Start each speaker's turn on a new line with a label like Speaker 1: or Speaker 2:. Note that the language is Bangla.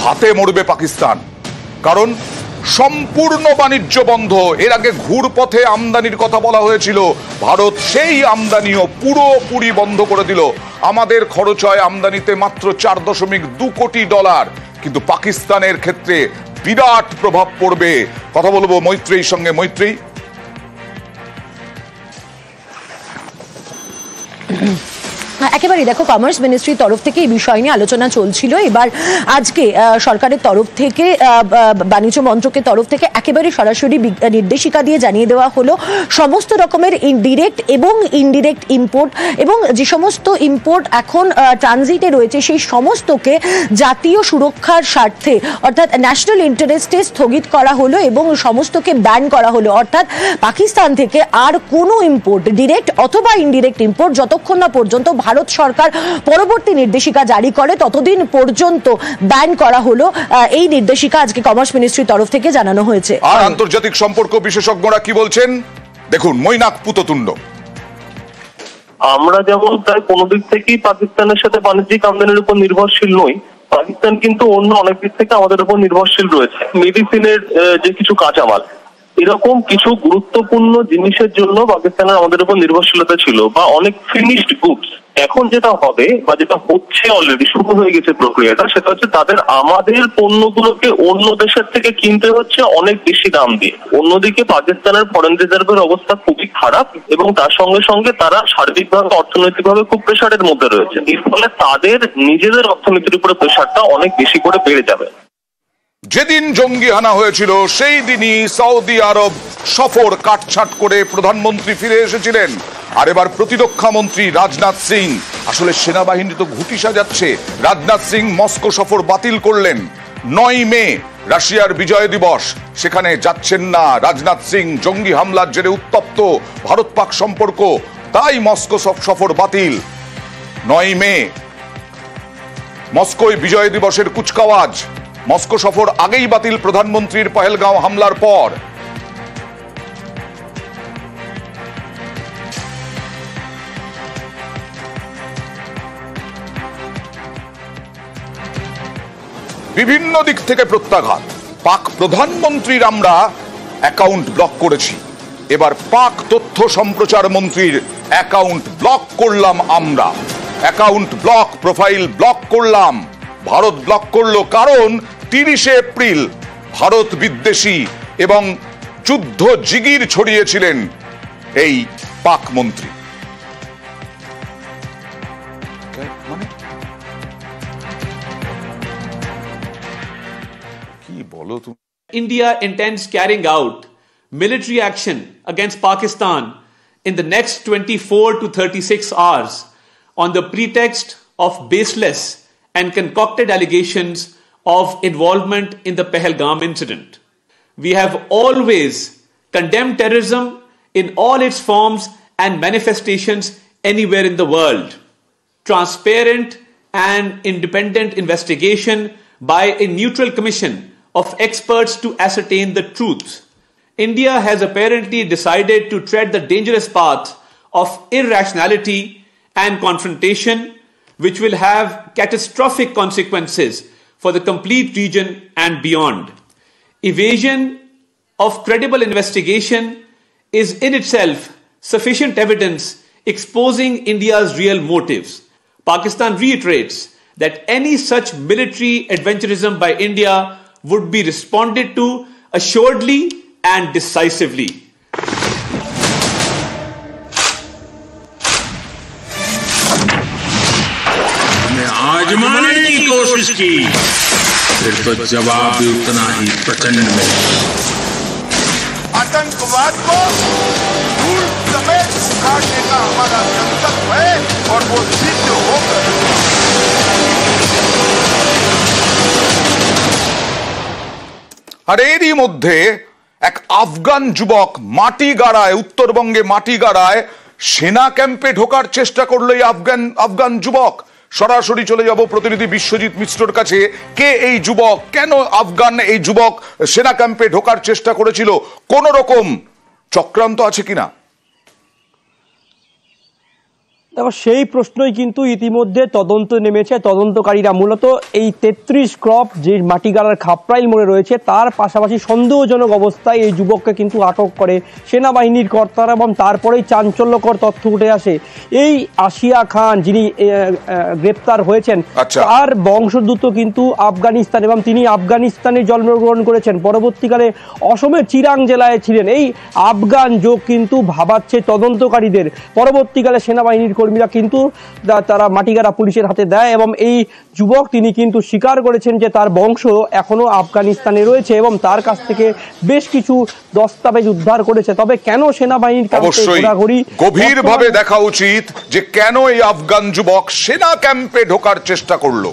Speaker 1: ভাতে মরবে পাকিস্তান, কারণ সম্পূর্ণ বাণিজ্য বন্ধ। এর আগে ঘুরপথে আমদানির কথা বলা হয়েছিল, ভারত সেই আমদানিও পুরোপুরি বন্ধ করে দিল। আমাদের খরচ হয় আমদানিতে মাত্র $4.2 কোটি, কিন্তু পাকিস্তানের ক্ষেত্রে বিরাট প্রভাব পড়বে। কথা বলবো মৈত্রেয়ীর সঙ্গে। মৈত্রেয়ী,
Speaker 2: একেবারে দেখো, কমার্স মিনিস্ট্রির তরফ থেকে এই বিষয় নিয়ে আলোচনা চলছিল। এবার আজকে সরকারের তরফ থেকে, বাণিজ্য মন্ত্রকের তরফ থেকে একেবারে সরাসরি নির্দেশিকা দিয়ে জানিয়ে দেওয়া হলো সমস্ত রকমের ডিরেক্ট এবং ইনডিরেক্ট ইম্পোর্ট এবং যে সমস্ত ইম্পোর্ট এখন ট্রানজিটে রয়েছে সেই সমস্তকে জাতীয় সুরক্ষার স্বার্থে অর্থাৎ ন্যাশনাল ইন্টারেস্টে স্থগিত করা হলো এবং সমস্তকে ব্যান করা হলো। অর্থাৎ পাকিস্তান থেকে আর কোনো ইম্পোর্ট, ডিরেক্ট অথবা ইনডিরেক্ট ইম্পোর্ট, যতক্ষণ না পর্যন্ত ভারত সরকার পরবর্তী নির্দেশিকা জারি করে ততদিন পর্যন্ত ব্যান করা হলো। এই নির্দেশিকা আজকে কমার্স মিনিস্ট্রির তরফ থেকে জানানো হয়েছে।
Speaker 1: আর আন্তর্জাতিক সম্পর্ক বিশেষজ্ঞরা কি বলছেন দেখুন। মৈনাক পুততুণ্ড,
Speaker 3: আমরা যেমন প্রায় কোনো দিক থেকেই পাকিস্তানের সাথে বাণিজ্যিক আমদানির উপর নির্ভরশীল নই, পাকিস্তান কিন্তু অন্য অনেক দিক থেকে আমাদের উপর নির্ভরশীল রয়েছে। মেডিসিনের যে কিছু কাঁচামাল, এরকম কিছু গুরুত্বপূর্ণ জিনিসের জন্য পাকিস্তানের আমাদের উপর নির্ভরশীলতা ছিল, বা অনেক ফিনিশড গুডস। এখন যেটা হবে বা যেটা হচ্ছে, অলরেডি শুরু হয়ে গেছে প্রক্রিয়াটা, সেটা হচ্ছে তাদের আমাদের পণ্যগুলোকে অন্য দেশের থেকে কিনতে হচ্ছে অনেক বেশি দাম দিয়ে। অন্যদিকে পাকিস্তানের ফরেন রিজার্ভের অবস্থা খুবই খারাপ এবং তার সঙ্গে সঙ্গে তারা সার্বিকভাবে অর্থনৈতিকভাবে খুব প্রেসারের মধ্যে রয়েছে। এর ফলে তাদের নিজেদের অর্থনীতির উপরে প্রেসারটা অনেক বেশি করে বেড়ে যাবে।
Speaker 1: যেদিন জঙ্গি হানা হয়েছিল সেই দিনই সৌদি আরব সফর কাটছাট করে প্রধানমন্ত্রী ফিরে এসেছিলেন। আর এবার প্রতিরক্ষা মন্ত্রী রাজনাথ সিং, আসলে সেনাবাহিনী তো ঘুঁটি সাজাচ্ছে, রাজনাথ সিং মস্কো সফর বাতিল করলেন। 9 মে রাশিয়ার বিজয় দিবস, সেখানে যাচ্ছেন না রাজনাথ সিং। জঙ্গি হামলার জেরে উত্তপ্ত ভারত পাক সম্পর্ক, তাই মস্কো সফর বাতিল। 9 মে মস্কোয় বিজয় দিবসের কুচকাওয়াজ, মস্কো সফর আগেই বাতিল প্রধানমন্ত্রীর পহেলগাঁও হামলার পর। বিভিন্ন দিক থেকে প্রত্যাঘাত। পাক প্রধানমন্ত্রীর আমরা অ্যাকাউন্ট ব্লক করেছি, এবার পাক তথ্য সম্প্রচার মন্ত্রীর অ্যাকাউন্ট ব্লক করলাম আমরা। অ্যাকাউন্ট ব্লক, প্রোফাইল ব্লক করলাম। ভারত ব্লক করলো কারণ 30 এপ্রিল ভারত বিদ্বেষী এবং যুদ্ধ জিগির ছড়িয়েছিলেন এই পাক মন্ত্রী। মানে কি বলো তুমি?
Speaker 4: India intends carrying out military action against Pakistan in the next 24 to 36 hours on the pretext of baseless and concocted allegations of involvement in the Pahalgam incident. We have always condemned terrorism in all its forms and manifestations anywhere in the world. Transparent and independent investigation by a neutral commission of experts to ascertain the truth. India has apparently decided to tread the dangerous path of irrationality and confrontation, which will have catastrophic consequences for the complete region and beyond. Evasion of credible investigation is in itself sufficient evidence exposing India's real motives. Pakistan reiterates that any such military adventurism by India would be responded to assuredly and decisively.
Speaker 5: आजमाने की कोशिश की, फिर तो जवाब भी उतना ही प्रचंड मिला।
Speaker 6: आतंकवाद को धूल समेत उखाड़ देना हमारा संकल्प है और वो सिद्ध होगा।
Speaker 1: আর এরই মধ্যে এক আফগান যুবক মাটি গাড়ায়, উত্তরবঙ্গে মাটি গাড়ায় সেনা ক্যাম্পে ঢোকার চেষ্টা করলো এই আফগান যুবক। সরাসরি চলে যাব প্রতিনিধি বিশ্বজিৎ মিশ্রর কাছে। কে এই যুবক, কেন আফগান এই যুবক সেনা ক্যাম্পে ঢোকার চেষ্টা করেছিল, কোন রকম চক্রান্ত আছে কিনা?
Speaker 7: দেখো সেই প্রশ্নই কিন্তু ইতিমধ্যে তদন্ত নেমেছে তদন্তকারীরা। মূলত এই 33 ক্রপ যে মাটিগাড়ার খাপরাইল মোড়ে রয়েছে তার পাশাপাশি সন্দেহজনক অবস্থায় এই যুবককে কিন্তু আটক করে সেনাবাহিনীর কর্তারা, এবং তারপরেই চাঞ্চল্যকর তথ্য উঠে আসে এই আসিয়া খান যিনি গ্রেপ্তার হয়েছেন তার বংশোদ্ভূত কিন্তু আফগানিস্তান, এবং তিনি আফগানিস্তানে জন্মগ্রহণ করেছেন, পরবর্তীকালে অসমের চিরাং জেলায় ছিলেন। এই আফগান যোগ কিন্তু ভাবাচ্ছে তদন্তকারীদের। পরবর্তীকালে সেনাবাহিনীর কর্মীরা কিন্তু তারা মাটিগাড়া পুলিশের হাতে দেয়, এবং এই যুবক তিনি কিন্তু স্বীকার করেছেন যে তার বংশ এখনো আফগানিস্তানে রয়েছে এবং তার কাছ থেকে বেশ কিছু দস্তাবেজ উদ্ধার করেছে। তবে কেন সেনাবাহিনীর
Speaker 1: ঘোরাঘুরি গভীরভাবে দেখা উচিত যে কেন এই আফগান যুবক সেনা ক্যাম্পে ঢোকার চেষ্টা করলো।